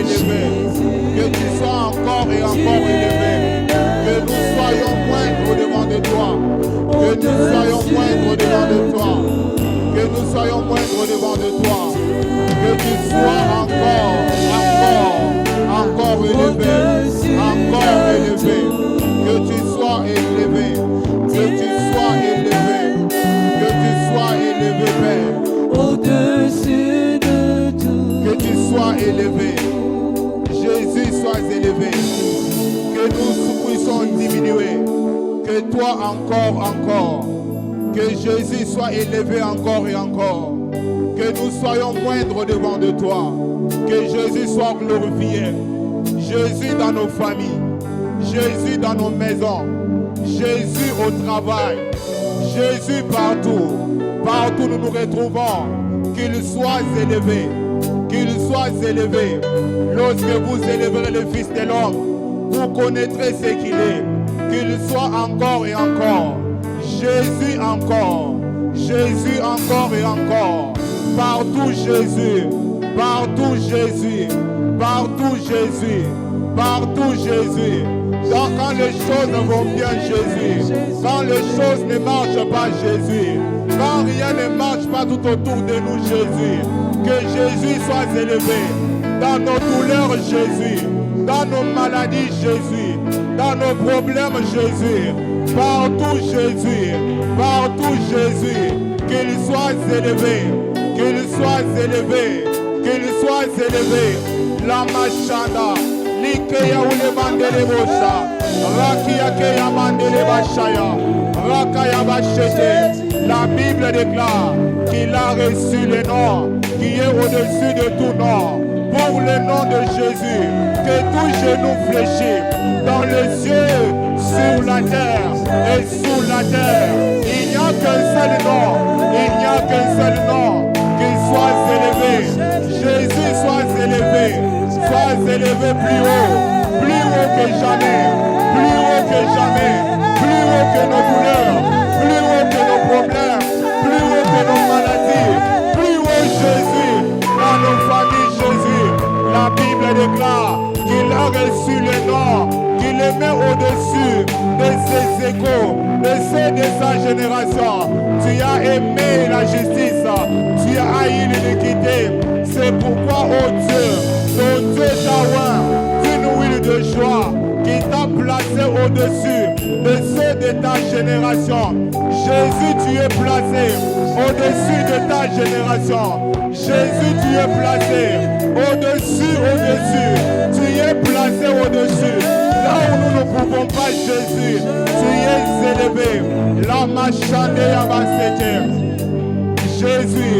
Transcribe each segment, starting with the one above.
élevé. Que tu sois encore et encore élevé. Que nous soyons moindres devant de toi. Que nous soyons moindres devant de toi. Que nous soyons moindres devant de toi. Que tu sois encore élevé. Encore élevé. Que tu sois élevé. Que tu sois élevé. Que tu sois élevé, Père. Au-dessus de tout. Que tu sois élevé. Jésus soit élevé. Que nous puissions diminuer. Que toi encore. Que Jésus soit élevé encore et encore. Que nous soyons moindres devant de toi. Que Jésus soit glorifié. Jésus dans nos familles. Jésus dans nos maisons. Jésus au travail. Jésus partout. Partout nous nous retrouvons. Qu'il soit élevé. Qu'il soit élevé. Lorsque vous élèverez le Fils de l'homme, vous connaîtrez ce qu'il est. Qu'il soit encore et encore. Jésus encore. Jésus encore et encore. Partout Jésus. Partout Jésus. Partout Jésus. Partout Jésus. Donc quand les choses vont bien, Jésus. Quand les choses ne marchent pas, Jésus. Quand rien ne marche pas tout autour de nous, Jésus. Que Jésus soit élevé. Dans nos douleurs, Jésus. Dans nos maladies, Jésus. Dans nos problèmes, Jésus. Partout, Jésus. Partout, Jésus. Qu'il soit élevé. Qu'il soit élevé. Qu'il soit élevé. La machanda. Likeya ule mandele bosha. Rakia keya mandele bashaya. Rakaya bachete. La Bible déclare qu'il a reçu le nom qui est au-dessus de tout nom. Pour le nom de Jésus, que tout genou fléchit dans les cieux, sur la terre et sous la terre. Il n'y a qu'un seul nom, il n'y a qu'un seul nom, qu'il soit élevé. Jésus soit élevé plus haut que jamais, plus haut que jamais, plus haut que nos douleurs, plus haut que nos problèmes, plus haut que nos maladies, plus haut Jésus, dans nos familles Jésus. La Bible déclare qu'il a reçu le nom, qu'il le met au-dessus de ses échos, de ceux de sa génération. Tu as aimé la justice, tu as haï l'iniquité. C'est pourquoi, oh Dieu, ton Dieu t'a oint d'une huile de joie qui t'a placé au-dessus de ceux de ta génération. Jésus, tu es placé au-dessus de ta génération. Jésus, tu es placé au-dessus. Tu es placé au-dessus. Là où nous ne pouvons pas, Jésus, tu es élevé. La machande yabasete. Jésus,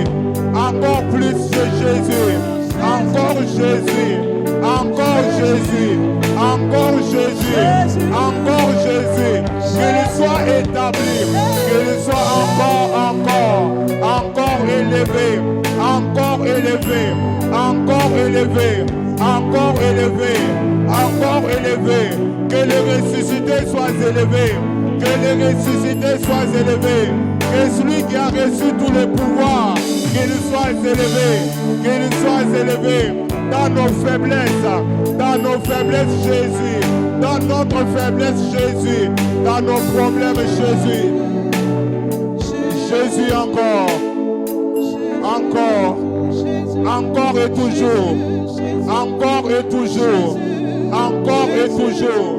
encore plus de Jésus. Encore Jésus. Encore Jésus. Encore Jésus. Encore Jésus. Qu'il soit établi. Qu'il soit encore élevé. Encore élevé. Encore élevé. Encore élevé. Encore élevé. Que les ressuscités soient élevés. Que les ressuscités soient élevés. Que celui qui a reçu tous les pouvoirs, qu'il soit élevé. Qu'il soit élevé. Dans nos faiblesses, Jésus. Dans notre faiblesse, Jésus. Dans nos problèmes, Jésus. Jésus encore. Encore et toujours. Encore et toujours. Encore et toujours.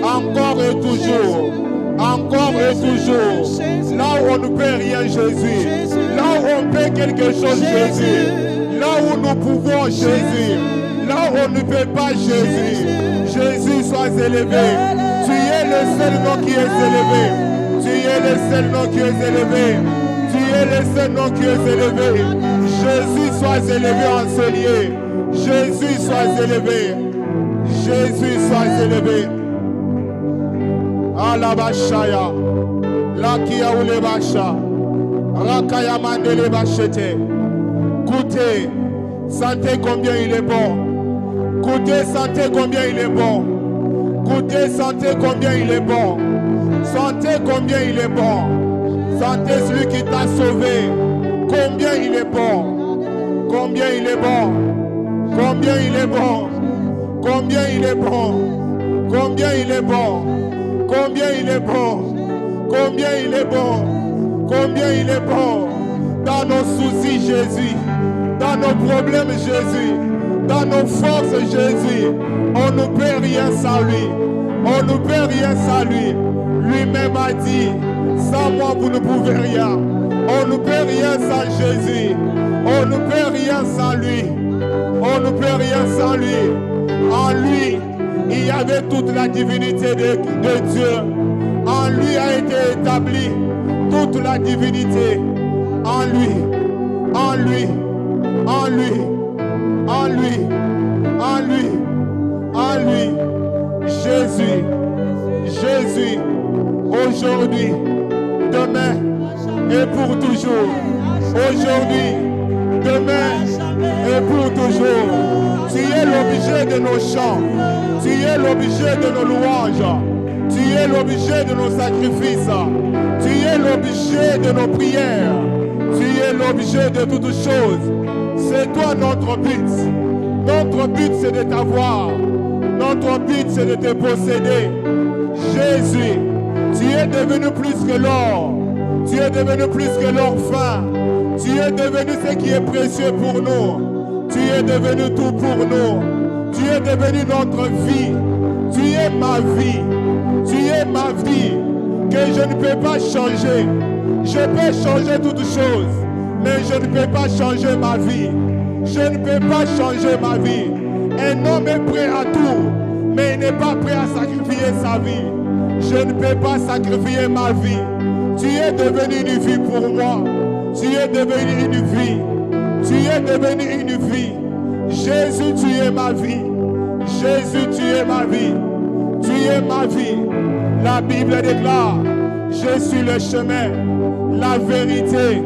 Encore et toujours. Encore et toujours. Là où on ne peut rien, Jésus. Là où on peut quelque chose, Jésus. Là où nous pouvons, Jésus. Là où on ne peut pas, Jésus. Jésus, sois élevé. Tu es le seul nom qui est élevé. Tu es le seul nom qui est élevé. Tu es le seul nom qui est élevé. Jésus, sois élevé, enseigné. Jésus, sois élevé. Jésus, sois élevé. Alabashaya. Lakia ulebasha. Rakaya mandele bachete. Goûtez, sentez combien il est bon. Goûtez, sentez combien il est bon. Goûtez, sentez combien il est bon. Sentez combien il est bon. Sentez celui qui t'a sauvé. Combien il est bon. Combien il est bon. Combien il est bon. Combien il est bon. Combien il est bon. Combien il est bon. Combien il est bon. Combien il est bon. Dans nos soucis, Jésus. Dans nos problèmes, Jésus. Dans nos forces, Jésus. On ne peut rien sans lui. On ne peut rien sans lui. Lui-même a dit, sans moi vous ne pouvez rien. On ne peut rien sans Jésus. On ne peut rien sans lui. On ne peut rien sans lui. En lui, il y avait toute la divinité de Dieu. En lui a été établie toute la divinité. En lui, en lui, en lui, en lui, en lui, en lui. Jésus, Jésus, aujourd'hui, demain et pour toujours. Aujourd'hui, demain et pour toujours. Tu es l'objet de nos chants. Tu es l'objet de nos louanges. Tu es l'objet de nos sacrifices. Tu es l'objet de nos prières. Tu es l'objet de toutes choses. C'est toi notre but. Notre but c'est de t'avoir. Notre but c'est de te posséder. Jésus, tu es devenu plus que l'or. Tu es devenu plus que l'or fin. Tu es devenu ce qui est précieux pour nous. Tu es devenu tout pour nous. Tu es devenu notre vie. Tu es ma vie. Tu es ma vie que je ne peux pas changer. Je peux changer toutes choses, mais je ne peux pas changer ma vie. Je ne peux pas changer ma vie. Un homme est prêt à tout, mais il n'est pas prêt à sacrifier sa vie. Je ne peux pas sacrifier ma vie. Tu es devenu une vie pour moi. Tu es devenu une vie. Tu es devenu une vie. Jésus, tu es ma vie. Jésus, tu es ma vie. Tu es ma vie. La Bible déclare, je suis le chemin, la vérité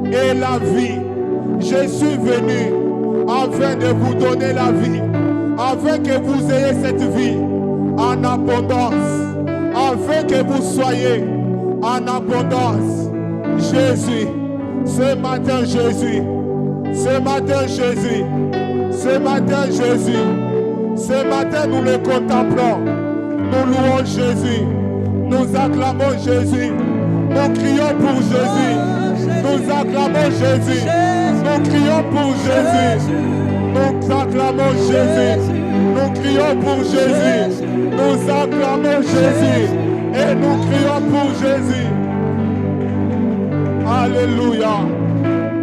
et la vie. Je suis venu afin de vous donner la vie, afin que vous ayez cette vie en abondance, afin que vous soyez en abondance. Jésus, ce matin Jésus, ce matin Jésus, ce matin Jésus, ce matin nous le contemplons, nous louons Jésus, nous acclamons Jésus, nous crions pour Jésus, nous acclamons Jésus, nous crions pour Jésus, nous acclamons Jésus, nous crions pour Jésus, nous acclamons Jésus et nous crions pour Jésus. Alléluia.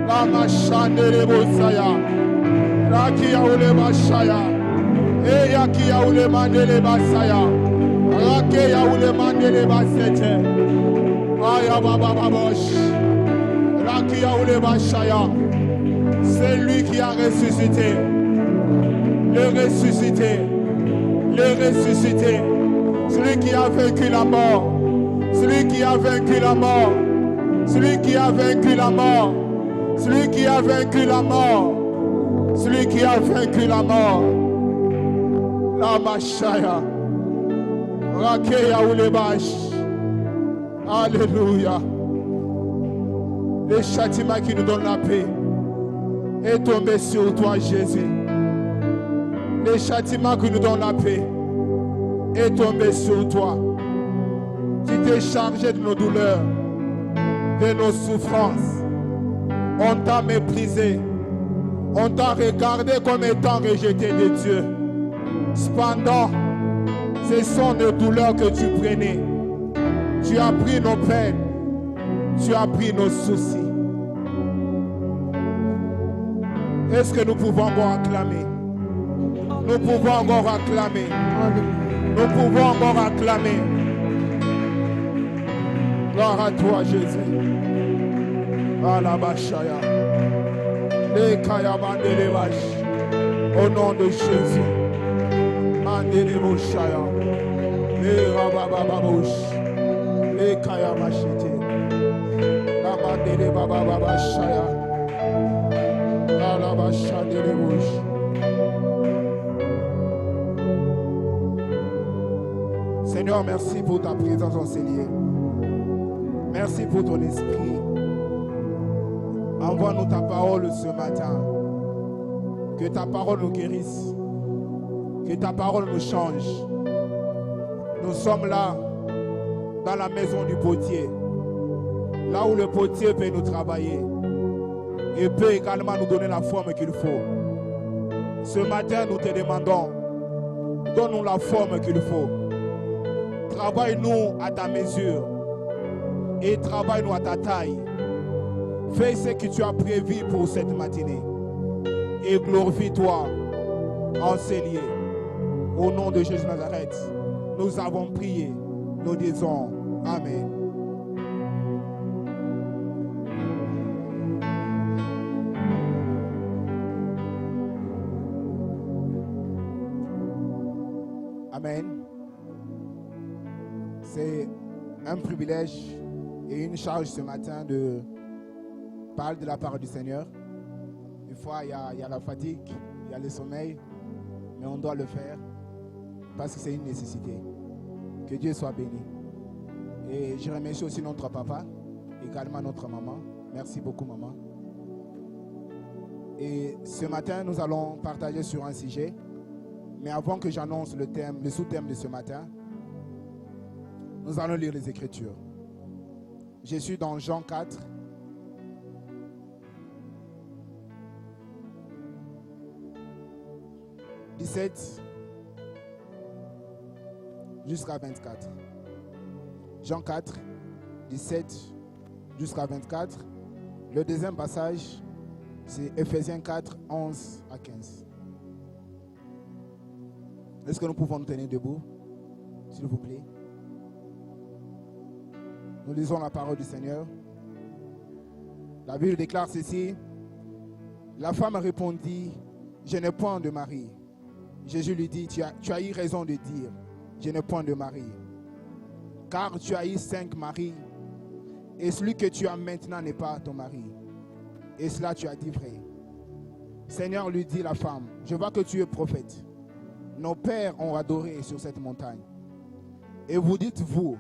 La machandere bosaya. La kia ule bashaya. E ya kia ule mandele basaya. La kia ule mandele basete. Aya baba babosh. La kia ule bashaya. C'est lui qui a ressuscité. Le ressuscité. Le ressuscité. Celui qui a vaincu la mort. Celui qui a vaincu la mort. Celui qui a vaincu la mort. Celui qui a vaincu la mort. Celui qui a vaincu la mort. La Machaya. Rakeya Ulebash. Alléluia. Le châtiment qui nous donne la paix est tombé sur toi, Jésus. Le châtiment qui nous donne la paix est tombé sur toi. Tu t'es chargé de nos douleurs, de nos souffrances. On t'a méprisé. On t'a regardé comme étant rejeté de Dieu. Cependant, ce sont nos douleurs que tu prenais. Tu as pris nos peines. Tu as pris nos soucis. Est-ce que nous pouvons encore acclamer? Nous pouvons encore acclamer. Nous pouvons encore acclamer. Gloire à toi, Jésus. Alabashaya. Au nom de Jésus. Mandele Moshaya. Et Rababababosh. Et Kayamashite. La Mandele Babababashaya. Alabashandele Mosh. Seigneur, merci pour ta présence en ces lieux. Merci pour ton esprit. Envoie-nous ta parole ce matin. Que ta parole nous guérisse. Que ta parole nous change. Nous sommes là, dans la maison du potier. Là où le potier peut nous travailler. Et peut également nous donner la forme qu'il faut. Ce matin, nous te demandons, donne-nous la forme qu'il faut. Travaille-nous à ta mesure. Et travaille-nous à ta taille. Fais ce que tu as prévu pour cette matinée. Et glorifie-toi en ces lieux. Au nom de Jésus de Nazareth, nous avons prié. Nous disons Amen. Amen. C'est un privilège et une charge ce matin de parler de la parole du Seigneur. Des fois, il y a la fatigue, il y a le sommeil, mais on doit le faire parce que c'est une nécessité. Que Dieu soit béni. Et je remercie aussi notre papa, également notre maman. Merci beaucoup, maman. Et ce matin, nous allons partager sur un sujet. Mais avant que j'annonce le thème, le sous-thème de ce matin, nous allons lire les Écritures. Je suis dans Jean 4. « 17 jusqu'à 24. Jean 4, 17 jusqu'à 24. Le deuxième passage, c'est Ephésiens 4, 11 à 15. Est-ce que nous pouvons nous tenir debout, s'il vous plaît? Nous lisons la parole du Seigneur. La Bible déclare ceci. La femme répondit, je n'ai point de mari. Jésus lui dit, tu as eu raison de dire, je n'ai point de mari. Car tu as eu 5 maris, et celui que tu as maintenant n'est pas ton mari. Et cela tu as dit vrai. Seigneur, lui dit la femme, je vois que tu es prophète. Nos pères ont adoré sur cette montagne. Et vous dites, vous,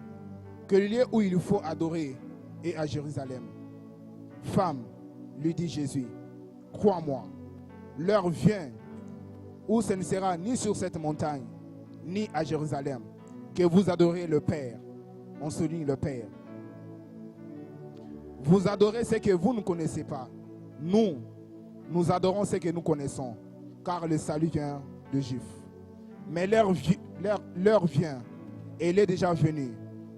que le lieu où il faut adorer est à Jérusalem. Femme, lui dit Jésus, crois-moi, l'heure vient où ce ne sera ni sur cette montagne, ni à Jérusalem, que vous adorez le Père. On souligne le Père. Vous adorez ce que vous ne connaissez pas. Nous adorons ce que nous connaissons, car le salut vient de Juifs. Mais l'heure vient, et elle est déjà venue,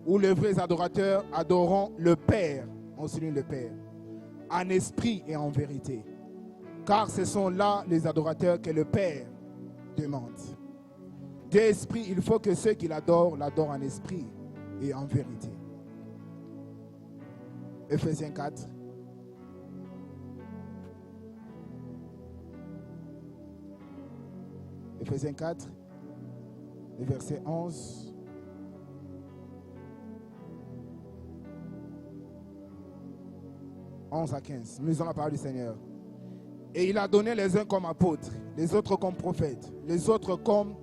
où les vrais adorateurs adoreront le Père, on souligne le Père, en esprit et en vérité. Car ce sont là les adorateurs que le Père demande. D'esprit, il faut que ceux qui l'adorent en esprit et en vérité. Ephésiens 4. Ephésiens 4, le verset 11. « 11 à 15. Nous lisons la parole du Seigneur. Et il a donné les uns comme apôtres, les autres comme prophètes, les autres comme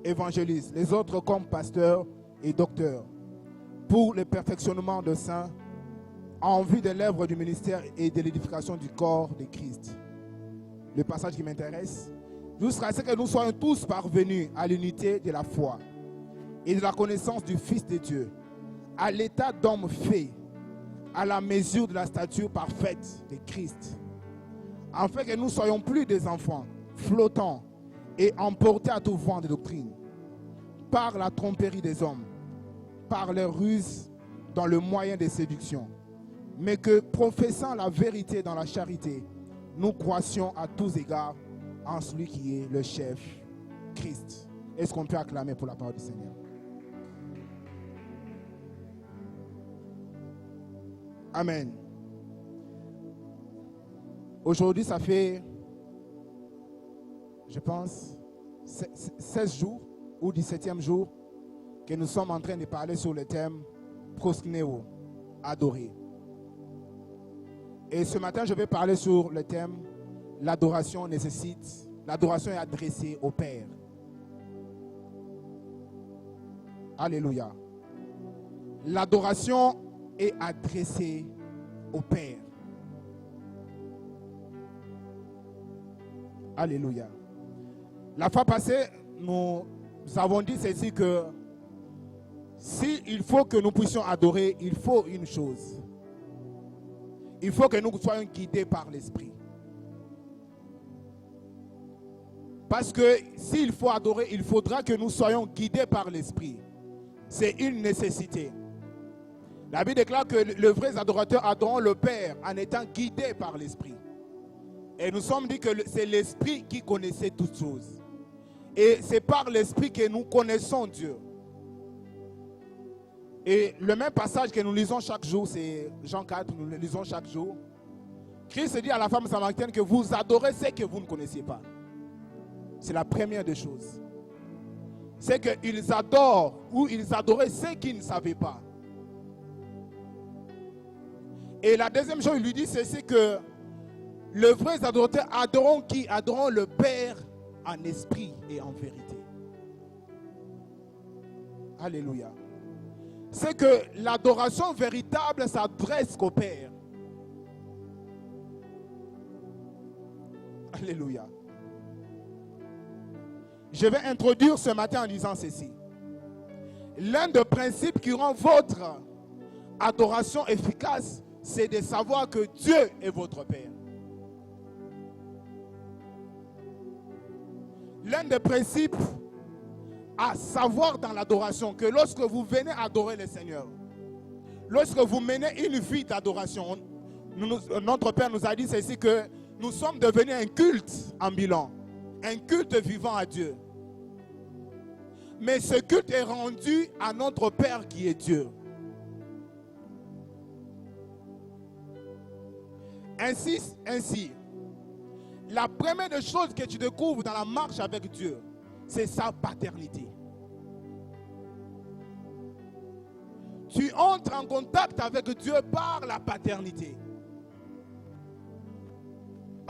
évangélistes, les autres comme pasteurs et docteurs, pour le perfectionnement des saints, en vue de l'œuvre du ministère et de l'édification du corps de Christ. » Le passage qui m'intéresse. Jusqu'à ce que nous soyons tous parvenus à l'unité de la foi et de la connaissance du Fils de Dieu, à l'état d'homme fait, à la mesure de la stature parfaite de Christ, afin que nous soyons plus des enfants flottants et emportés à tout vent de doctrine, par la tromperie des hommes, par leur ruse dans le moyen de séduction, mais que, professant la vérité dans la charité, nous croissions à tous égards en celui qui est le chef, Christ. Est-ce qu'on peut acclamer pour la parole du Seigneur? Amen. Aujourd'hui, ça fait, je pense, 16 jours ou 17e jour que nous sommes en train de parler sur le thème proskneo, adorer. Et ce matin, je vais parler sur le thème l'adoration est adressée au Père. Alléluia. L'adoration est adressée au Père. Alléluia. La fois passée, nous avons dit ceci que s'il faut que nous puissions adorer, il faut une chose. Il faut que nous soyons guidés par l'Esprit. Parce que s'il faut adorer, il faudra que nous soyons guidés par l'Esprit. C'est une nécessité. La Bible déclare que les vrais adorateurs adorent le Père en étant guidés par l'Esprit. Et nous sommes dit que c'est l'Esprit qui connaissait toutes choses. Et c'est par l'Esprit que nous connaissons Dieu. Et le même passage que nous lisons chaque jour, c'est Jean 4, nous le lisons chaque jour. Christ dit à la femme samaritaine que vous adorez ce que vous ne connaissiez pas. C'est la première des choses. C'est qu'ils adorent ou ils adoraient ce qu'ils ne savaient pas. Et la deuxième chose, il lui dit, c'est que les vrais adorateurs adoreront qui? Adoreront le Père en esprit et en vérité. Alléluia. C'est que l'adoration véritable s'adresse qu'au Père. Alléluia. Je vais introduire ce matin en disant ceci. L'un des principes qui rend votre adoration efficace, c'est de savoir que Dieu est votre Père. L'un des principes à savoir dans l'adoration, que lorsque vous venez adorer le Seigneur, lorsque vous menez une vie d'adoration, notre Père nous a dit ceci, que nous sommes devenus un culte ambulant, un culte vivant à Dieu. Mais ce culte est rendu à notre Père qui est Dieu. Ainsi, la première des choses que tu découvres dans la marche avec Dieu, c'est sa paternité. Tu entres en contact avec Dieu par la paternité.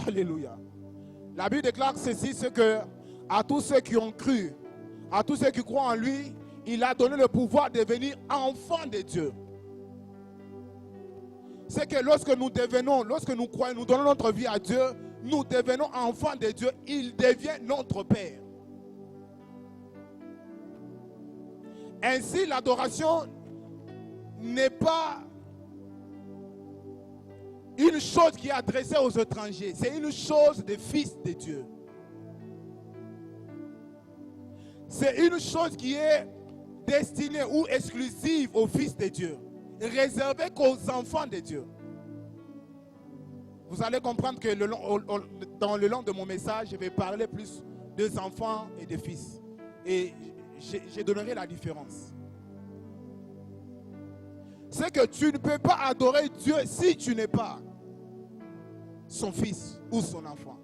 Alléluia. La Bible déclare ceci, c'est que à tous ceux qui ont cru, à tous ceux qui croient en lui, il a donné le pouvoir de devenir enfants de Dieu. C'est que lorsque nous croyons, nous donnons notre vie à Dieu, nous devenons enfants de Dieu, il devient notre Père. Ainsi, l'adoration n'est pas une chose qui est adressée aux étrangers, c'est une chose des fils de Dieu. C'est une chose qui est destinée ou exclusive aux fils de Dieu, réservée qu'aux enfants de Dieu. Vous allez comprendre que dans le long de mon message, je vais parler plus des enfants et des fils. Et je donnerai la différence. C'est que tu ne peux pas adorer Dieu si tu n'es pas son fils ou son enfant.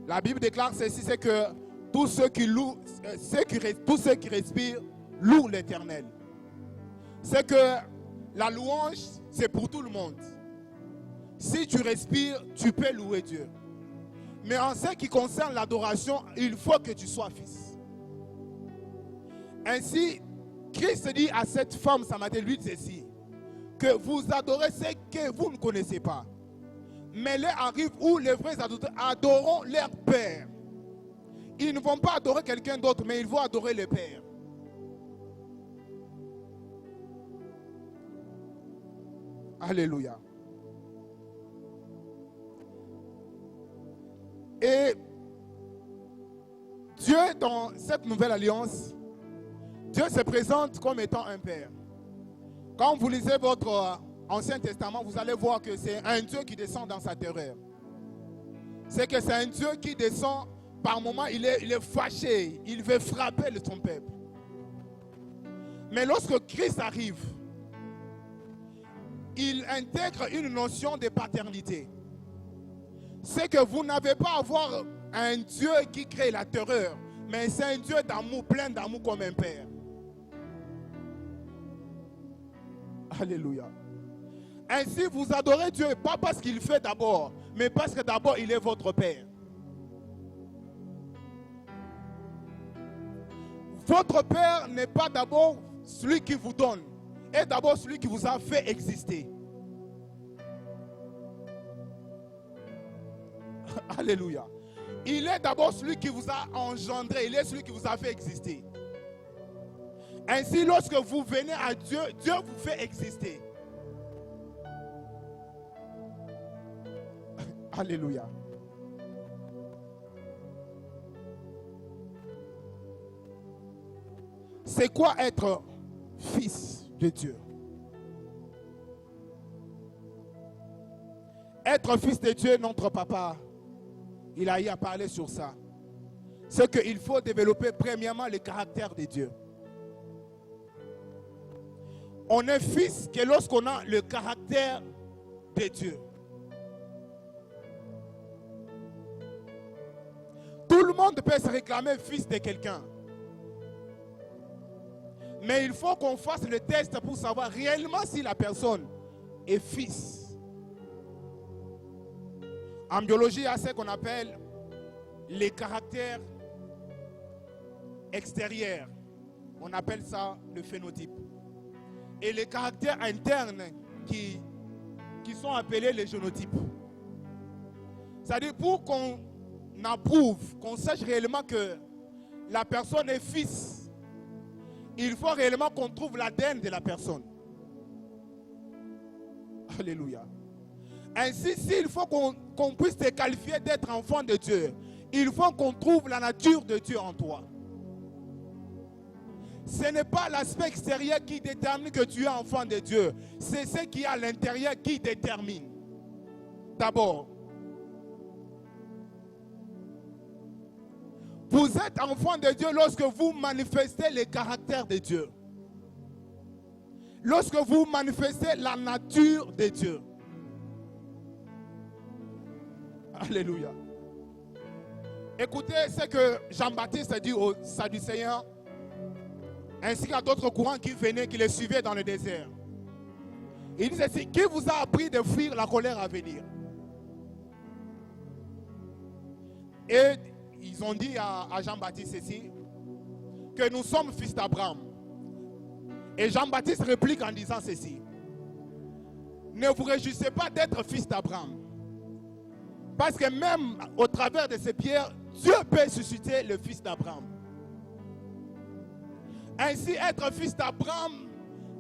La Bible déclare ceci, c'est que tous ceux qui respirent louent l'Éternel. C'est que la louange, c'est pour tout le monde. Si tu respires, tu peux louer Dieu. Mais en ce qui concerne l'adoration, il faut que tu sois fils. Ainsi, Christ dit à cette femme samaritaine, lui dit ceci, que vous adorez ce que vous ne connaissez pas. Mais l'heure arrive où les vrais adorateurs adoreront leur Père. Ils ne vont pas adorer quelqu'un d'autre, mais ils vont adorer le Père. Alléluia. Et Dieu, dans cette nouvelle alliance, Dieu se présente comme étant un Père. Quand vous lisez votre Ancien Testament, vous allez voir que c'est un Dieu qui descend dans sa terreur. C'est que c'est un Dieu qui descend, par moments, il est fâché, il veut frapper son peuple. Mais lorsque Christ arrive, il intègre une notion de paternité. C'est que vous n'avez pas à avoir un Dieu qui crée la terreur, mais c'est un Dieu d'amour, plein d'amour comme un Père. Alléluia. Ainsi, vous adorez Dieu, pas parce qu'il fait d'abord, mais parce que d'abord, il est votre Père. Votre Père n'est pas d'abord celui qui vous donne, est d'abord celui qui vous a fait exister. Alléluia. Il est d'abord celui qui vous a engendré. Il est celui qui vous a fait exister. Ainsi, lorsque vous venez à Dieu, Dieu vous fait exister. Alléluia. C'est quoi être fils de Dieu? Être fils de Dieu, notre papa, il a eu à parler sur ça. C'est qu'il faut développer premièrement le caractère de Dieu. On est fils que lorsqu'on a le caractère de Dieu. Tout le monde peut se réclamer fils de quelqu'un. Mais il faut qu'on fasse le test pour savoir réellement si la personne est fils. En biologie, il y a ce qu'on appelle les caractères extérieurs. On appelle ça le phénotype. Et les caractères internes qui sont appelés les génotypes. C'est-à-dire pour qu'on approuve, qu'on sache réellement que la personne est fils, il faut réellement qu'on trouve l'ADN de la personne. Alléluia. Ainsi, s'il faut qu'on puisse te qualifier d'être enfant de Dieu, il faut qu'on trouve la nature de Dieu en toi. Ce n'est pas l'aspect extérieur qui détermine que tu es enfant de Dieu. C'est ce qui est à l'intérieur qui détermine. D'abord, vous êtes enfant de Dieu lorsque vous manifestez le caractère de Dieu. Lorsque vous manifestez la nature de Dieu. Alléluia. Écoutez ce que Jean-Baptiste dit aux Sadducéens, ainsi qu'à d'autres courants qui venaient, qui les suivaient dans le désert. Il dit ceci: qui vous a appris de fuir la colère à venir? Et ils ont dit à Jean-Baptiste ceci, que nous sommes fils d'Abraham. Et Jean-Baptiste réplique en disant ceci: ne vous réjouissez pas d'être fils d'Abraham. Parce que même au travers de ces pierres, Dieu peut susciter le fils d'Abraham. Ainsi, être fils d'Abraham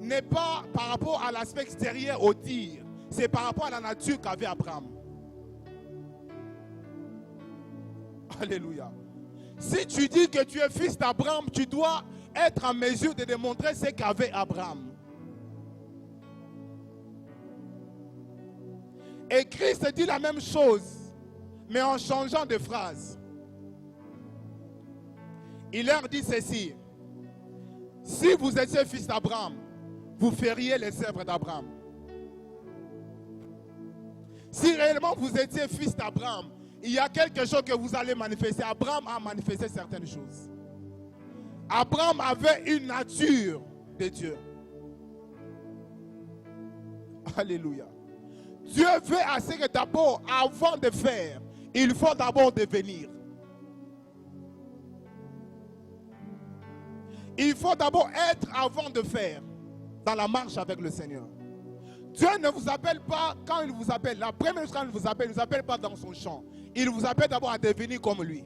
n'est pas par rapport à l'aspect extérieur au dire. C'est par rapport à la nature qu'avait Abraham. Alléluia. Si tu dis que tu es fils d'Abraham, tu dois être en mesure de démontrer ce qu'avait Abraham. Et Christ dit la même chose, mais en changeant de phrase. Il leur dit ceci: si vous étiez fils d'Abraham, vous feriez les œuvres d'Abraham. Si réellement vous étiez fils d'Abraham, il y a quelque chose que vous allez manifester. Abraham a manifesté certaines choses. Abraham avait une nature de Dieu. Alléluia. Dieu veut assez que d'abord, avant de faire, il faut d'abord devenir. Il faut d'abord être avant de faire dans la marche avec le Seigneur. Dieu ne vous appelle pas quand il vous appelle. La première chose quand il ne vous appelle pas dans son champ. Il vous appelle d'abord à devenir comme lui.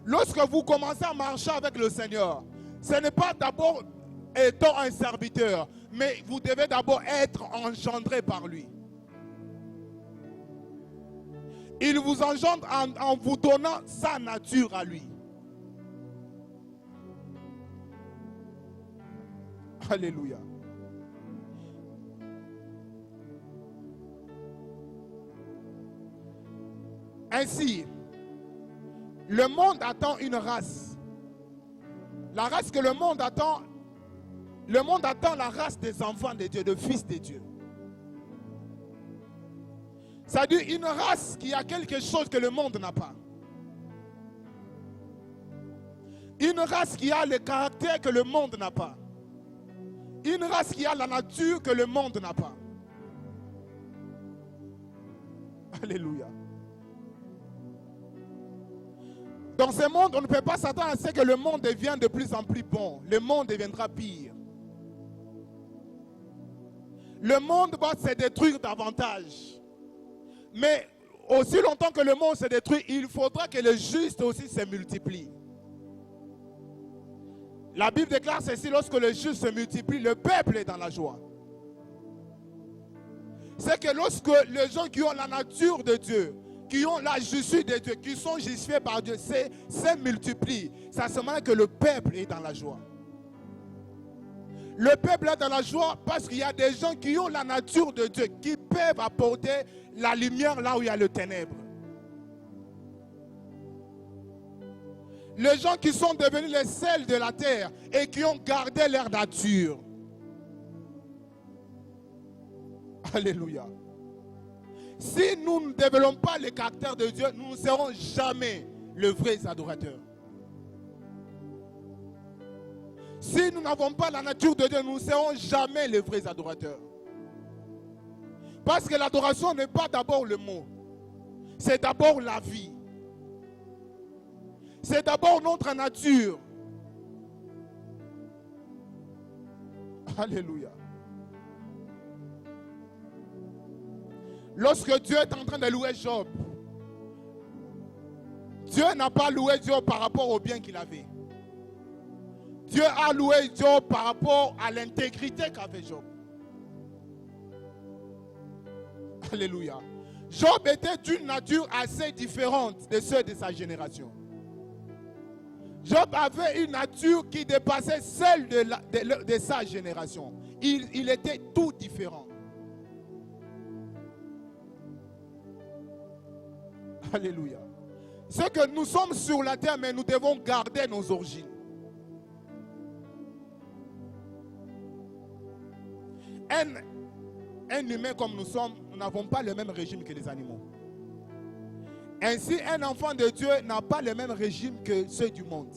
Lorsque vous commencez à marcher avec le Seigneur, ce n'est pas d'abord étant un serviteur, mais vous devez d'abord être engendré par lui. Il vous engendre en vous donnant sa nature à lui. Alléluia. Ainsi, le monde attend une race. La race que le monde attend la race des enfants de Dieu, de fils de Dieu. C'est-à-dire une race qui a quelque chose que le monde n'a pas. Une race qui a le caractère que le monde n'a pas. Une race qui a la nature que le monde n'a pas. Alléluia. Dans ce monde, on ne peut pas s'attendre à ce que le monde devienne de plus en plus bon. Le monde deviendra pire. Le monde va se détruire davantage. Mais aussi longtemps que le monde se détruit, il faudra que le juste aussi se multiplie. La Bible déclare ceci: lorsque le juste se multiplie, le peuple est dans la joie. C'est que lorsque les gens qui ont la nature de Dieu, qui ont la justice de Dieu, qui sont justifiés par Dieu, se multiplient. Ça se montre que le peuple est dans la joie. Le peuple est dans la joie parce qu'il y a des gens qui ont la nature de Dieu, qui peuvent apporter la lumière là où il y a le ténèbre. Les gens qui sont devenus les sels de la terre et qui ont gardé leur nature. Alléluia. Si nous ne développons pas le caractère de Dieu, nous ne serons jamais les vrais adorateurs. Si nous n'avons pas la nature de Dieu, nous ne serons jamais les vrais adorateurs. Parce que l'adoration n'est pas d'abord le mot. C'est d'abord la vie. C'est d'abord notre nature. Alléluia. Lorsque Dieu est en train de louer Job, Dieu n'a pas loué Job par rapport au bien qu'il avait. Dieu a loué Job par rapport à l'intégrité qu'avait Job. Alléluia. Job était d'une nature assez différente de ceux de sa génération. Job avait une nature qui dépassait celle de sa génération. Il était tout différent. Alléluia. C'est que nous sommes sur la terre, mais nous devons garder nos origines. Un humain comme nous sommes, nous n'avons pas le même régime que les animaux. Ainsi, un enfant de Dieu n'a pas le même régime que ceux du monde.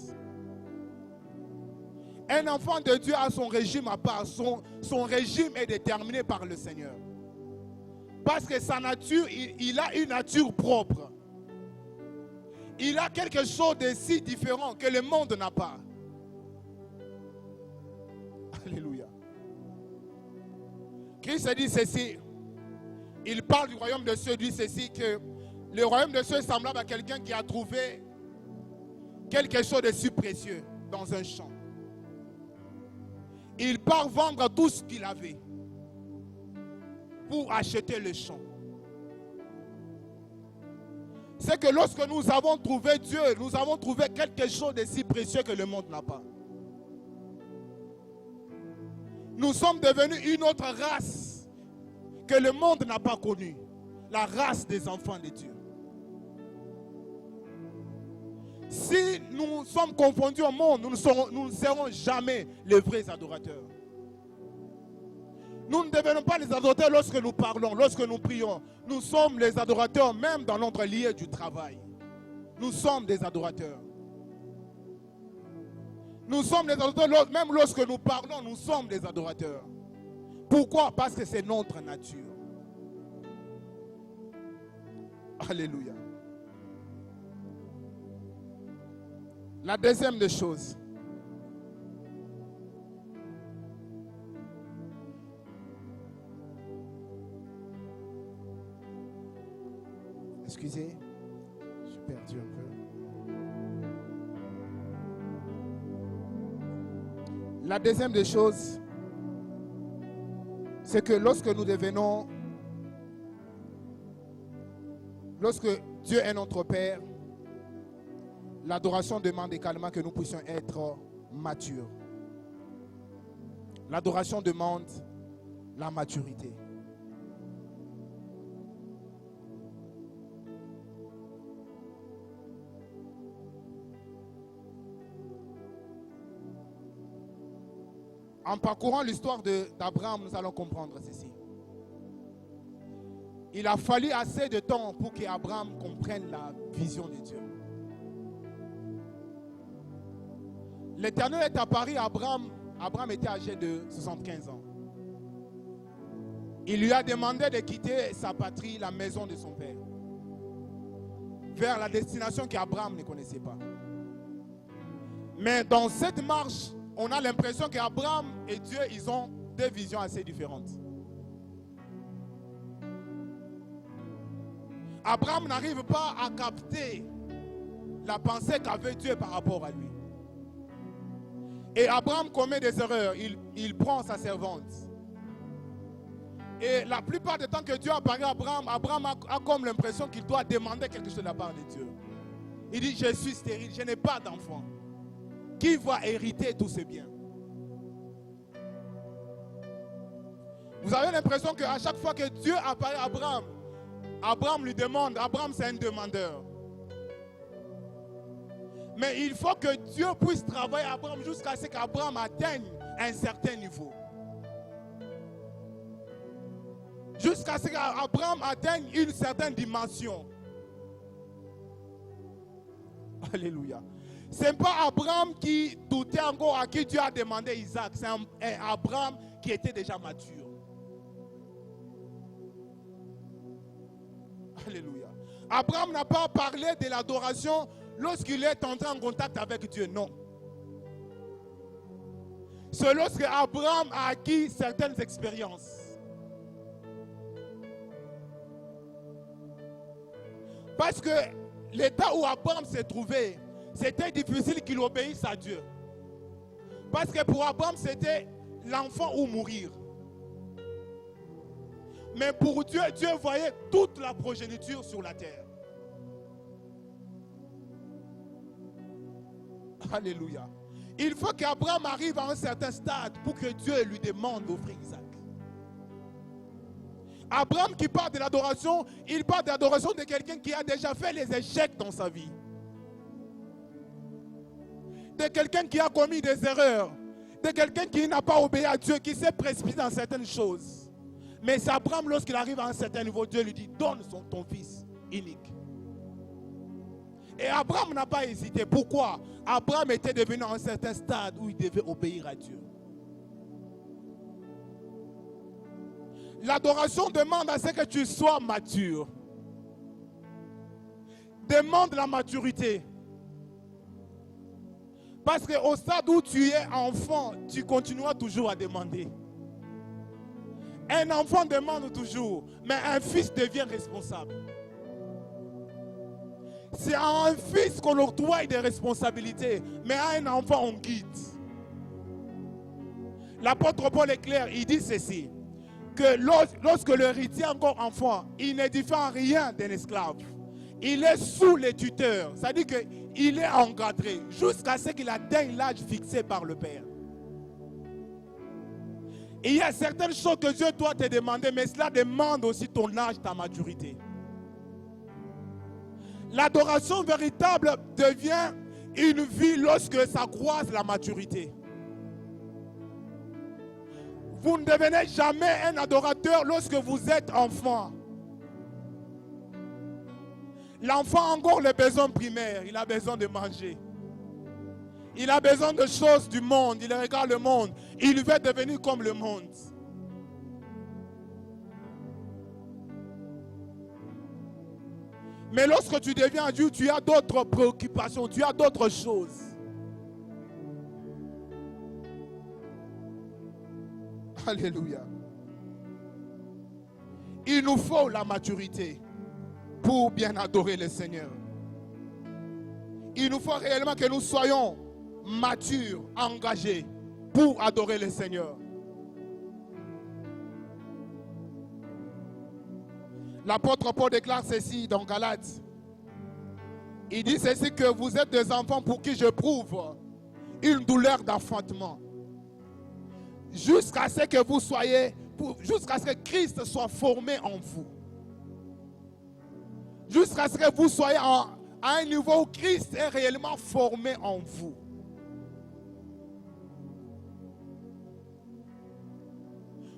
Un enfant de Dieu a son régime à part. Son régime est déterminé par le Seigneur. Parce que sa nature, il a une nature propre. Il a quelque chose de si différent que le monde n'a pas. Alléluia. Christ a dit ceci. Il parle du royaume de cieux, dit ceci, que le royaume de cieux est semblable à quelqu'un qui a trouvé quelque chose de si précieux dans un champ. Il part vendre tout ce qu'il avait pour acheter le champ. C'est que lorsque nous avons trouvé Dieu, nous avons trouvé quelque chose de si précieux que le monde n'a pas. Nous sommes devenus une autre race que le monde n'a pas connue. La race des enfants de Dieu. Si nous sommes confondus au monde, nous ne serons jamais les vrais adorateurs. Nous ne devenons pas les adorateurs lorsque nous parlons, lorsque nous prions. Nous sommes les adorateurs même dans notre lieu du travail. Nous sommes des adorateurs. Nous sommes des adorateurs même lorsque nous parlons, nous sommes des adorateurs. Pourquoi? Parce que c'est notre nature. Alléluia. La deuxième des choses. Excusez, je suis perdu un peu. La deuxième des choses, c'est que lorsque Dieu est notre Père, l'adoration demande également que nous puissions être matures. L'adoration demande la maturité. En parcourant l'histoire d'Abraham, nous allons comprendre ceci. Il a fallu assez de temps pour qu'Abraham comprenne la vision de Dieu. L'Éternel est apparu à Abraham. Abraham était âgé de 75 ans. Il lui a demandé de quitter sa patrie, la maison de son père, vers la destination qu'Abraham ne connaissait pas. Mais dans cette marche, on a l'impression qu'Abraham et Dieu, ils ont deux visions assez différentes. Abraham n'arrive pas à capter la pensée qu'avait Dieu par rapport à lui. Et Abraham commet des erreurs. Il prend sa servante. Et la plupart du temps que Dieu apparaît à Abraham, Abraham a comme l'impression qu'il doit demander quelque chose de la part de Dieu. Il dit, je suis stérile, je n'ai pas d'enfant. Qui va hériter tous ces biens? Vous avez l'impression qu'à chaque fois que Dieu apparaît à Abraham, Abraham lui demande, Abraham c'est un demandeur. Mais il faut que Dieu puisse travailler à Abraham jusqu'à ce qu'Abraham atteigne un certain niveau. Jusqu'à ce qu'Abraham atteigne une certaine dimension. Alléluia. Ce n'est pas Abraham qui doutait encore à qui Dieu a demandé Isaac. C'est Abraham qui était déjà mature. Alléluia. Abraham n'a pas parlé de l'adoration lorsqu'il est entré en contact avec Dieu. Non. C'est lorsque Abraham a acquis certaines expériences. Parce que l'état où Abraham s'est trouvé, c'était difficile qu'il obéisse à Dieu. Parce que pour Abraham, c'était l'enfant ou mourir. Mais pour Dieu, Dieu voyait toute la progéniture sur la terre. Alléluia. Il faut qu'Abraham arrive à un certain stade pour que Dieu lui demande d'offrir Isaac. Abraham qui parle de l'adoration, il parle de l'adoration de quelqu'un qui a déjà fait les échecs dans sa vie. De quelqu'un qui a commis des erreurs. De quelqu'un qui n'a pas obéi à Dieu, qui s'est précipité dans certaines choses. Mais c'est Abraham, lorsqu'il arrive à un certain niveau, Dieu lui dit, donne ton fils unique. Et Abraham n'a pas hésité. Pourquoi? Abraham était devenu à un certain stade où il devait obéir à Dieu. L'adoration demande à ce que tu sois mature. Demande la maturité. Parce qu'au stade où tu es enfant, tu continueras toujours à demander. Un enfant demande toujours, mais un fils devient responsable. C'est à un fils qu'on octroie des responsabilités, mais à un enfant on guide. L'apôtre Paul est clair, il dit ceci, que lorsque l'héritier est encore enfant, il ne diffère en rien d'un esclave. Il est sous les tuteurs, c'est-à-dire qu'il est encadré jusqu'à ce qu'il atteigne l'âge fixé par le Père. Il y a certaines choses que Dieu doit te demander, mais cela demande aussi ton âge, ta maturité. L'adoration véritable devient une vie lorsque ça croise la maturité. Vous ne devenez jamais un adorateur lorsque vous êtes enfant. L'enfant a encore les besoins primaires. Il a besoin de manger. Il a besoin de choses du monde. Il regarde le monde. Il veut devenir comme le monde. Mais lorsque tu deviens adulte, tu as d'autres préoccupations. Tu as d'autres choses. Alléluia. Il nous faut la maturité pour bien adorer le Seigneur. Il nous faut réellement que nous soyons matures, engagés pour adorer le Seigneur. L'apôtre Paul déclare ceci dans Galates. Il dit ceci, que vous êtes des enfants pour qui je prouve une douleur d'enfantement. Jusqu'à ce que vous soyez, jusqu'à ce que Christ soit formé en vous. Jusqu'à ce que vous soyez à un niveau où Christ est réellement formé en vous.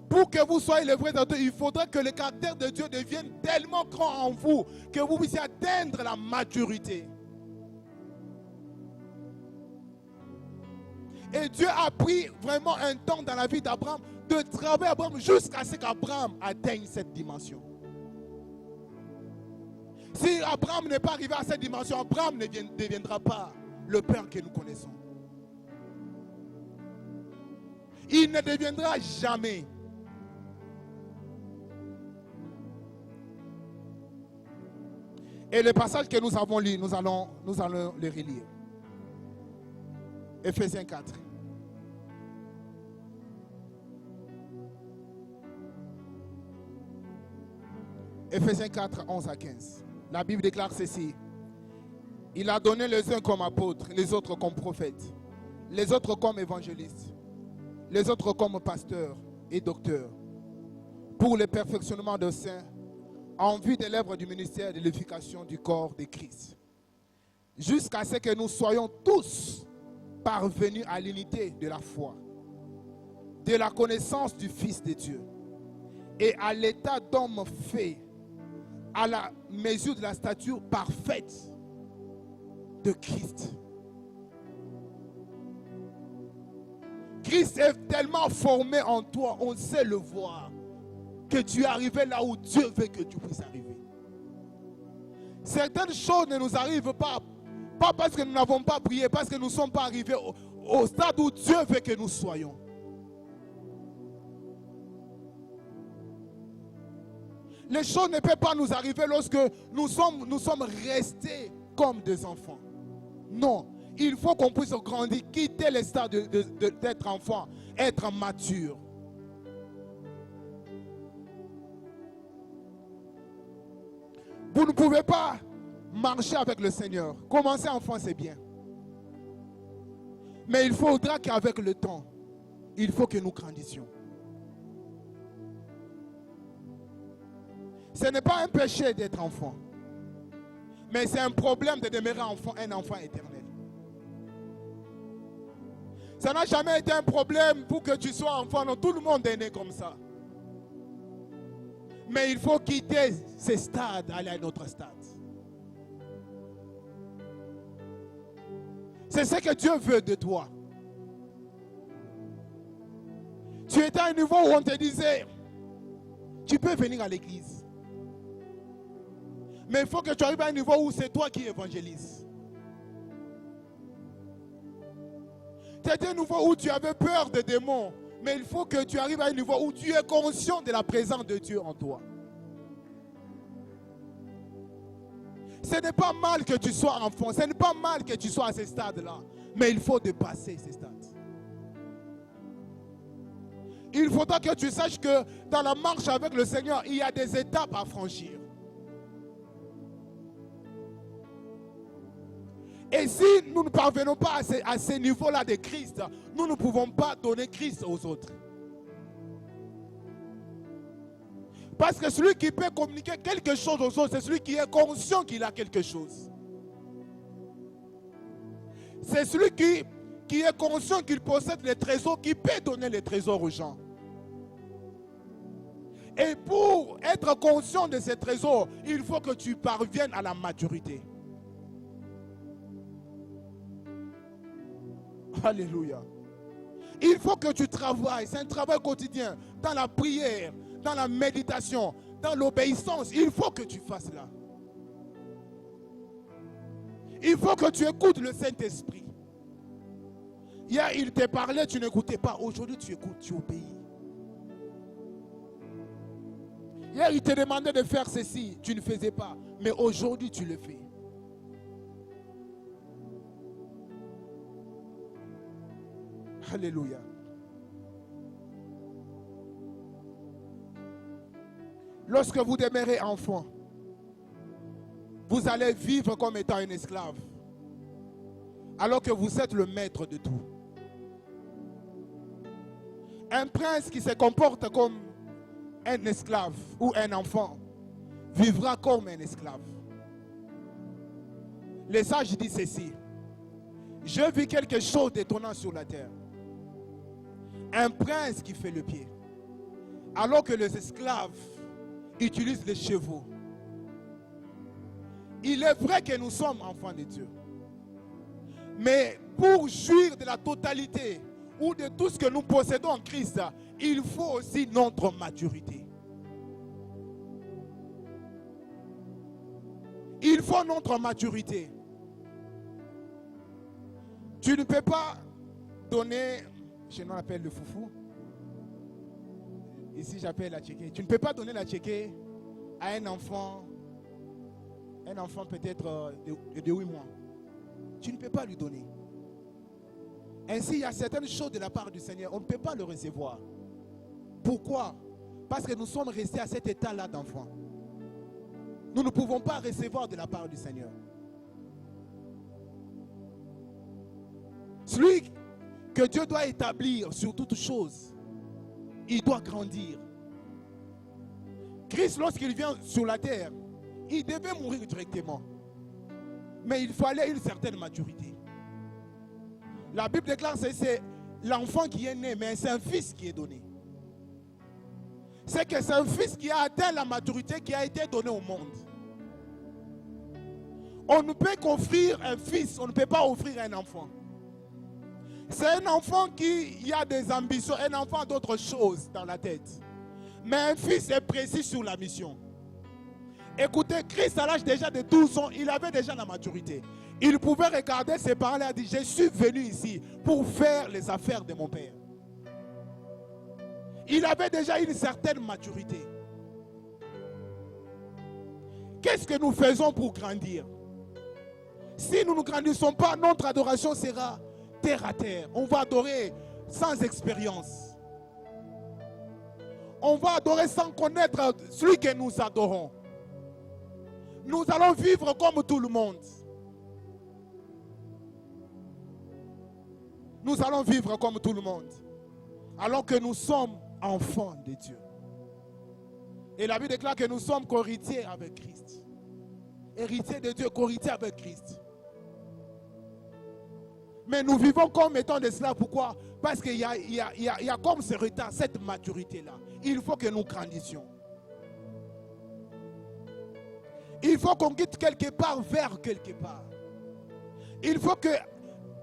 Pour que vous soyez le vrai de Dieu, il faudrait que le caractère de Dieu devienne tellement grand en vous que vous puissiez atteindre la maturité. Et Dieu a pris vraiment un temps dans la vie d'Abraham de travailler Abraham jusqu'à ce qu'Abraham atteigne cette dimension. Si Abraham n'est pas arrivé à cette dimension, Abraham ne deviendra pas le Père que nous connaissons. Il ne deviendra jamais. Et le passage que nous avons lu, nous allons le relire. Éphésiens 4. Éphésiens 4, 11 à 15. La Bible déclare ceci. Il a donné les uns comme apôtres, les autres comme prophètes, les autres comme évangélistes, les autres comme pasteurs et docteurs, pour le perfectionnement des saints, en vue de l'œuvre du ministère de l'édification du corps de Christ, jusqu'à ce que nous soyons tous parvenus à l'unité de la foi, de la connaissance du Fils de Dieu, et à l'état d'homme fait, à la mesure de la stature parfaite de Christ. Christ est tellement formé en toi, on sait le voir, que tu es arrivé là où Dieu veut que tu puisses arriver. Certaines choses ne nous arrivent pas parce que nous n'avons pas prié, parce que nous ne sommes pas arrivés au stade où Dieu veut que nous soyons. Les choses ne peuvent pas nous arriver lorsque nous sommes restés comme des enfants. Non, il faut qu'on puisse grandir, quitter le stade d'être enfant, être mature. Vous ne pouvez pas marcher avec le Seigneur. Commencer enfant, c'est bien. Mais il faudra qu'avec le temps, il faut que nous grandissions. Ce n'est pas un péché d'être enfant. Mais c'est un problème de demeurer enfant, un enfant éternel. Ça n'a jamais été un problème pour que tu sois enfant. Non, tout le monde est né comme ça. Mais il faut quitter ces stades, aller à un autre stade. C'est ce que Dieu veut de toi. Tu étais à un niveau où on te disait, tu peux venir à l'église. Mais il faut que tu arrives à un niveau où c'est toi qui évangélises. Tu étais à un niveau où tu avais peur des démons. Mais il faut que tu arrives à un niveau où tu es conscient de la présence de Dieu en toi. Ce n'est pas mal que tu sois enfant. Ce n'est pas mal que tu sois à ce stade-là. Mais il faut dépasser ces stades. Il faudra que tu saches que dans la marche avec le Seigneur, il y a des étapes à franchir. Et si nous ne parvenons pas à ce niveau-là de Christ, nous ne pouvons pas donner Christ aux autres. Parce que celui qui peut communiquer quelque chose aux autres, c'est celui qui est conscient qu'il a quelque chose. C'est celui qui est conscient qu'il possède les trésors, qui peut donner les trésors aux gens. Et pour être conscient de ces trésors, il faut que tu parviennes à la maturité. Alléluia. Il faut que tu travailles, c'est un travail quotidien, dans la prière, dans la méditation, dans l'obéissance. Il faut que tu fasses là. Il faut que tu écoutes le Saint-Esprit. Hier, il te parlait, tu n'écoutais pas. Aujourd'hui, tu écoutes, tu obéis. Hier, il te demandait de faire ceci, tu ne faisais pas. Mais aujourd'hui, tu le fais. Alléluia. Lorsque vous demeurez enfant, vous allez vivre comme étant un esclave, alors que vous êtes le maître de tout. Un prince qui se comporte comme un esclave ou un enfant vivra comme un esclave. Les sages disent ceci: je vis quelque chose d'étonnant sur la terre. Un prince qui fait le pied, alors que les esclaves utilisent les chevaux. Il est vrai que nous sommes enfants de Dieu. Mais pour jouir de la totalité ou de tout ce que nous possédons en Christ, il faut aussi notre maturité. Il faut notre maturité. Tu ne peux pas donner, chez nous on appelle le foufou, ici j'appelle la tchéké. Tu ne peux pas donner la tchéké à un enfant un enfant peut-être de 8 mois, tu ne peux pas lui donner. Ainsi, il y a certaines choses de la part du Seigneur, on ne peut pas le recevoir. Pourquoi? Parce que nous sommes restés à cet état-là d'enfant. Nous ne pouvons pas recevoir de la part du Seigneur. Celui que Dieu doit établir sur toute chose, il doit grandir. Christ, lorsqu'il vient sur la terre, il devait mourir directement. Mais il fallait une certaine maturité. La Bible déclare que c'est l'enfant qui est né, mais c'est un fils qui est donné. C'est que c'est un fils qui a atteint la maturité qui a été donné au monde. On ne peut qu'offrir un fils, on ne peut pas offrir un enfant. C'est un enfant qui a des ambitions, un enfant a d'autres choses dans la tête. Mais un fils est précis sur la mission. Écoutez, Christ à l'âge déjà de 12 ans, il avait déjà la maturité. Il pouvait regarder ses parents et dire, je suis venu ici pour faire les affaires de mon père. Il avait déjà une certaine maturité. Qu'est-ce que nous faisons pour grandir? Si nous ne grandissons pas, notre adoration sera terre à terre. On va adorer sans expérience. On va adorer sans connaître celui que nous adorons. Nous allons vivre comme tout le monde. Nous allons vivre comme tout le monde. Alors que nous sommes enfants de Dieu. Et la Bible déclare que nous sommes co-héritiers avec Christ. Héritiers de Dieu, co-héritiers avec Christ. Mais nous vivons comme étant de cela. Pourquoi? Parce qu'il y a comme ce retard, cette maturité-là. Il faut que nous grandissions. Il faut qu'on quitte quelque part vers quelque part. Il faut que,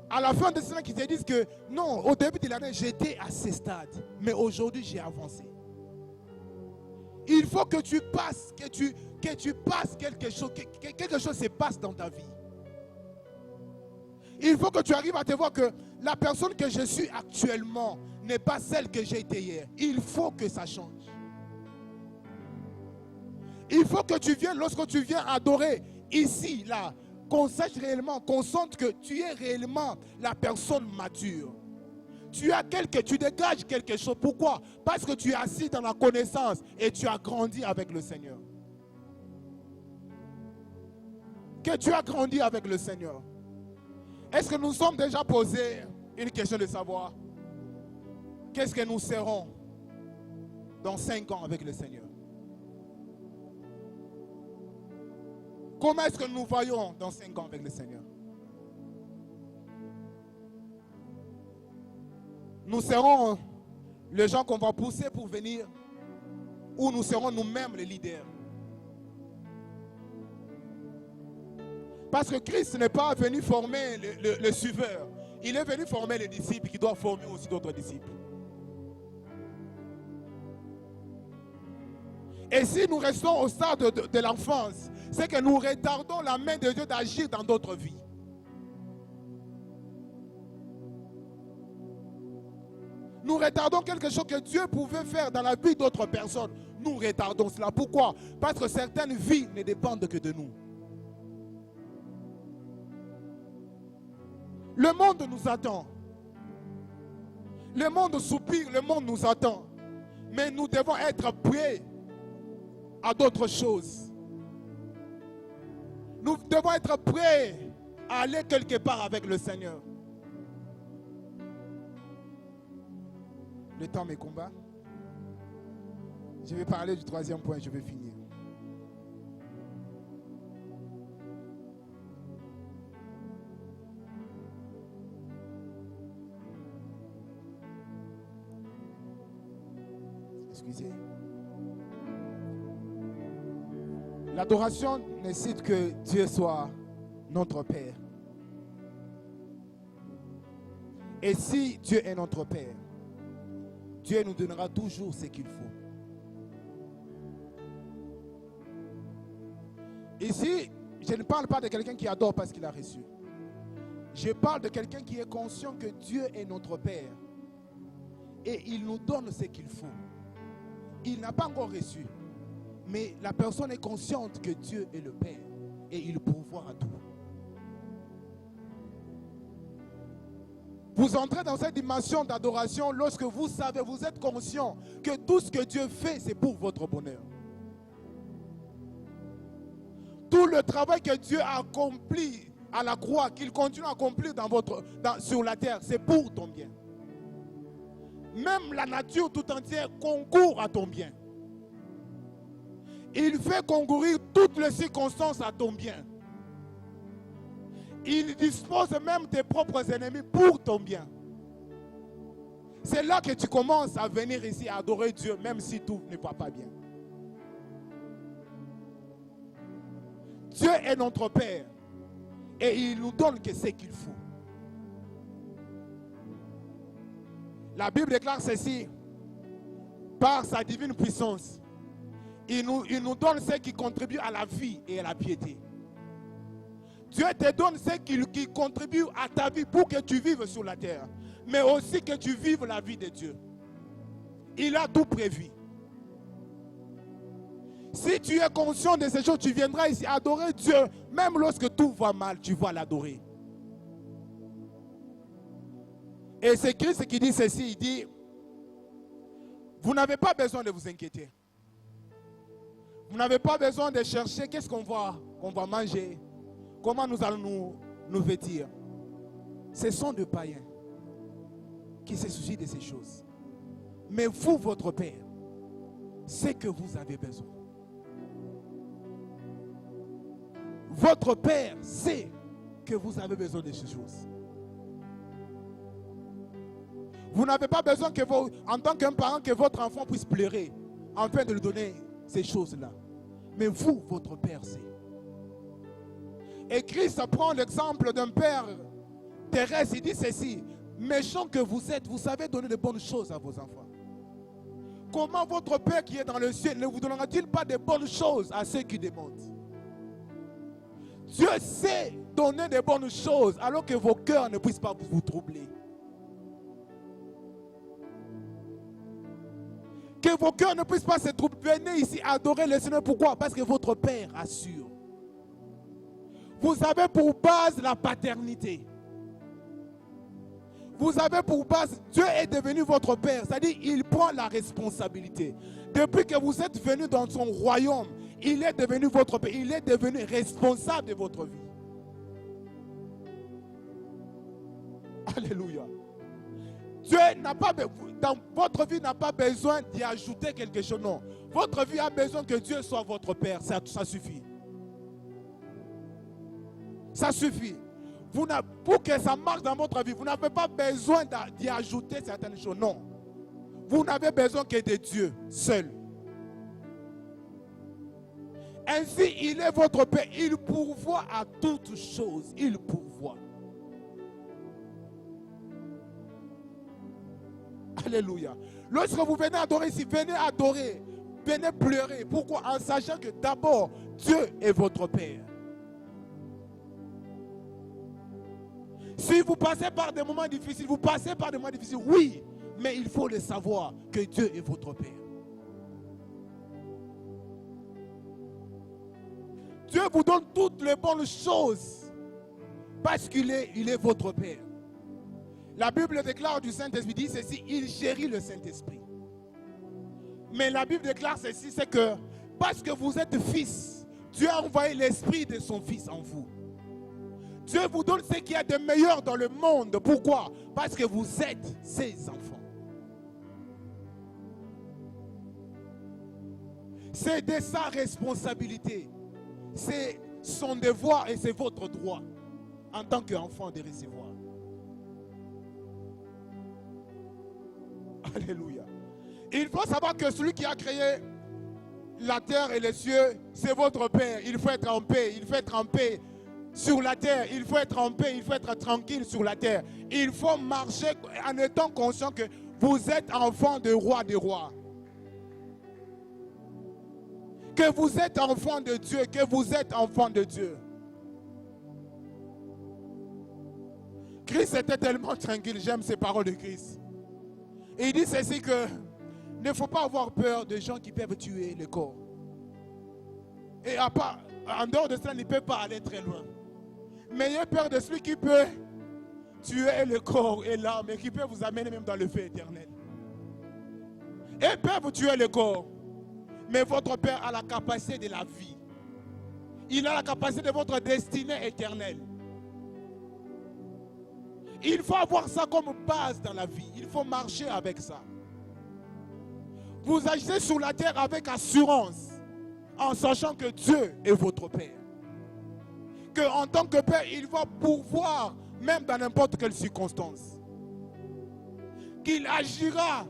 à la fin de cela, qu'ils te disent que non, au début de l'année, j'étais à ce stade. Mais aujourd'hui, j'ai avancé. Il faut que tu passes, que tu passes quelque chose, que quelque chose se passe dans ta vie. Il faut que tu arrives à te voir que la personne que je suis actuellement n'est pas celle que j'ai été hier. Il faut que ça change. Il faut que tu viennes, lorsque tu viens adorer ici, là, qu'on sache réellement, qu'on sente que tu es réellement la personne mature. Tu dégages quelque chose. Pourquoi? Parce que tu es assis dans la connaissance et tu as grandi avec le Seigneur. Que tu as grandi avec le Seigneur. Est-ce que nous sommes déjà posé une question de savoir qu'est-ce que nous serons dans 5 ans avec le Seigneur? Comment est-ce que nous voyons dans 5 ans avec le Seigneur? Nous serons les gens qu'on va pousser pour venir, ou nous serons nous-mêmes les leaders? Parce que Christ n'est pas venu former le suiveur. Il est venu former les disciples qui doivent former aussi d'autres disciples. Et si nous restons au stade de l'enfance, c'est que nous retardons la main de Dieu d'agir dans d'autres vies. Nous retardons quelque chose que Dieu pouvait faire dans la vie d'autres personnes. Nous retardons cela. Pourquoi? Parce que certaines vies ne dépendent que de nous. Le monde nous attend. Le monde soupire, le monde nous attend. Mais nous devons être prêts à d'autres choses. Nous devons être prêts à aller quelque part avec le Seigneur. Le temps me combat. Je vais parler du 3e point, je vais finir. Excusez. L'adoration nécessite que Dieu soit notre Père. Et si Dieu est notre Père, Dieu nous donnera toujours ce qu'il faut. Ici, je ne parle pas de quelqu'un qui adore parce qu'il a reçu. Je parle de quelqu'un qui est conscient que Dieu est notre Père. Et il nous donne ce qu'il faut. Il n'a pas encore reçu. Mais la personne est consciente que Dieu est le Père. et il pourvoit à tout. Vous entrez dans cette dimension d'adoration lorsque vous savez, vous êtes conscient que tout ce que Dieu fait, c'est pour votre bonheur. Tout le travail que Dieu a accompli à la croix, qu'il continue à accomplir sur la terre, c'est pour ton bien. Même la nature tout entière concourt à ton bien. Il fait concourir toutes les circonstances à ton bien. Il dispose même tes propres ennemis pour ton bien. C'est là que tu commences à venir ici à adorer Dieu, même si tout ne va pas bien. Dieu est notre Père et il nous donne ce qu'il faut. La Bible déclare ceci: par sa divine puissance, il nous donne ce qui contribue à la vie et à la piété. Dieu te donne ce qui contribue à ta vie pour que tu vives sur la terre, mais aussi que tu vives la vie de Dieu. Il a tout prévu. Si tu es conscient de ces choses, tu viendras ici adorer Dieu. Même lorsque tout va mal, tu vas l'adorer. Et c'est Christ qui dit ceci, il dit, vous n'avez pas besoin de vous inquiéter. Vous n'avez pas besoin de chercher qu'est-ce qu'on va manger, comment nous allons nous vêtir. Ce sont des païens qui se soucient de ces choses. Mais vous, votre Père, c'est que vous avez besoin. Votre Père sait que vous avez besoin de ces choses. Vous n'avez pas besoin que en tant qu'un parent, que votre enfant puisse pleurer afin de lui donner ces choses-là. Mais vous, votre Père sait. Et Christ prend l'exemple d'un père terrestre. Il dit ceci: méchant que vous êtes, vous savez donner de bonnes choses à vos enfants. Comment votre Père qui est dans le ciel ne vous donnera-t-il pas de bonnes choses à ceux qui demandent? Dieu sait donner de bonnes choses alors que vos cœurs ne puissent pas vous troubler. Que vos cœurs ne puissent pas se troubler. Venez ici adorer le Seigneur. Pourquoi? Parce que votre Père assure. Vous avez pour base la paternité. Vous avez pour base, Dieu est devenu votre Père. C'est-à-dire, il prend la responsabilité. Depuis que vous êtes venu dans son royaume, il est devenu votre Père. Il est devenu responsable de votre vie. Alléluia. Dieu n'a pas, dans votre vie n'a pas besoin d'y ajouter quelque chose. Non. Votre vie a besoin que Dieu soit votre Père. Ça suffit. Ça suffit. Pour que ça marche dans votre vie, vous n'avez pas besoin d'y ajouter certaines choses. Non. Vous n'avez besoin que de Dieu seul. Ainsi, il est votre Père. Il pourvoit à toutes choses. Il pourvoit. Alléluia. Lorsque vous venez adorer ici, venez adorer. Venez pleurer. Pourquoi? En sachant que d'abord, Dieu est votre Père. Si vous passez par des moments difficiles, oui, mais il faut le savoir que Dieu est votre Père. Dieu vous donne toutes les bonnes choses parce qu'il est votre Père. La Bible déclare du Saint-Esprit, dit ceci, il chérit le Saint-Esprit. Mais la Bible déclare ceci, c'est que parce que vous êtes fils, Dieu a envoyé l'Esprit de son Fils en vous. Dieu vous donne ce qu'il y a de meilleur dans le monde. Pourquoi? Parce que vous êtes ses enfants. C'est de sa responsabilité. C'est son devoir et c'est votre droit en tant qu'enfant de recevoir. Alléluia. Il faut savoir que celui qui a créé la terre et les cieux, c'est votre Père. Il faut être en paix. Il faut être en paix sur la terre. Il faut être en paix. Il faut être tranquille sur la terre. Il faut marcher en étant conscient que vous êtes enfant de roi des rois. Que vous êtes enfant de Dieu. Que vous êtes enfant de Dieu. Christ était tellement tranquille. J'aime ces paroles de Christ. Et il dit ceci que il ne faut pas avoir peur de gens qui peuvent tuer le corps. Et En dehors de cela, il ne peut pas aller très loin. Mais il est peur de celui qui peut tuer le corps et l'âme et qui peut vous amener même dans le feu éternel. Il peut vous tuer le corps, mais votre Père a la capacité de la vie. Il a la capacité de votre destinée éternelle. Il faut avoir ça comme base dans la vie. Il faut marcher avec ça. Vous agissez sur la terre avec assurance, en sachant que Dieu est votre Père. Qu'en tant que Père, il va pourvoir même dans n'importe quelle circonstance. Qu'il agira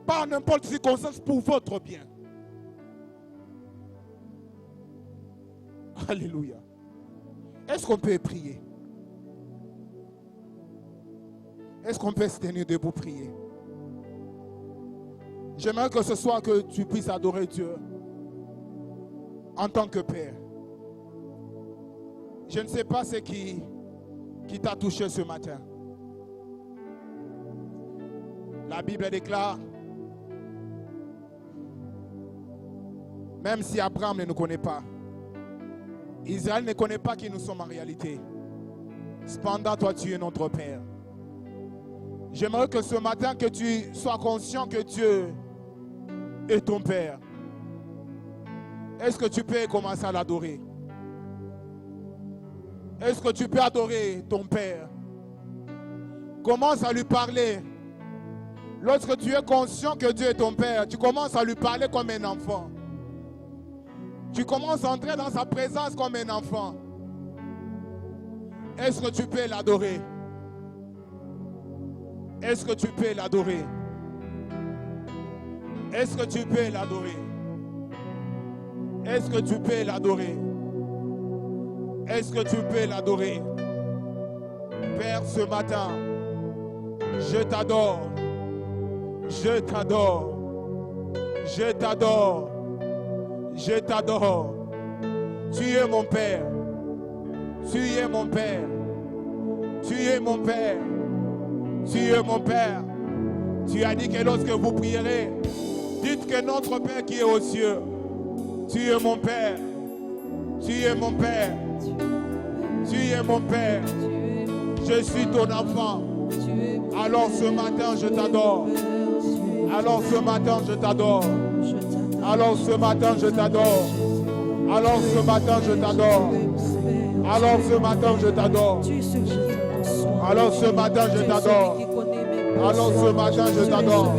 par n'importe quelle circonstance pour votre bien. Alléluia. Est-ce qu'on peut prier? Est-ce qu'on peut se tenir debout prier? J'aimerais que ce soir que tu puisses adorer Dieu en tant que Père. Je ne sais pas ce qui t'a touché ce matin. La Bible déclare, même si Abraham ne nous connaît pas, Israël ne connaît pas qui nous sommes en réalité. Cependant, toi, tu es notre Père. J'aimerais que ce matin, que tu sois conscient que Dieu est ton Père. Est-ce que tu peux commencer à l'adorer? Est-ce que tu peux adorer ton Père? Commence à lui parler. Lorsque tu es conscient que Dieu est ton Père, tu commences à lui parler comme un enfant. Tu commences à entrer dans sa présence comme un enfant. Est-ce que tu peux l'adorer? Est-ce que tu peux l'adorer? Est-ce que tu peux l'adorer? Est-ce que tu peux l'adorer? Est-ce que tu peux l'adorer? Père, ce matin, je t'adore. Je t'adore. Je t'adore. Je t'adore. Tu es mon Père. Tu es mon Père. Tu es mon Père. Tu es mon Père. Tu as dit que lorsque vous prierez, dites que notre Père qui est aux cieux, tu es mon Père. Tu es mon Père. Tu es mon Père. Je suis ton enfant. Alors ce matin, je t'adore. Alors ce matin, je t'adore. Alors ce matin, je t'adore. Alors ce matin, je t'adore. Alors ce matin, je t'adore. Alors ce matin, je t'adore. Alors ce matin, je t'adore.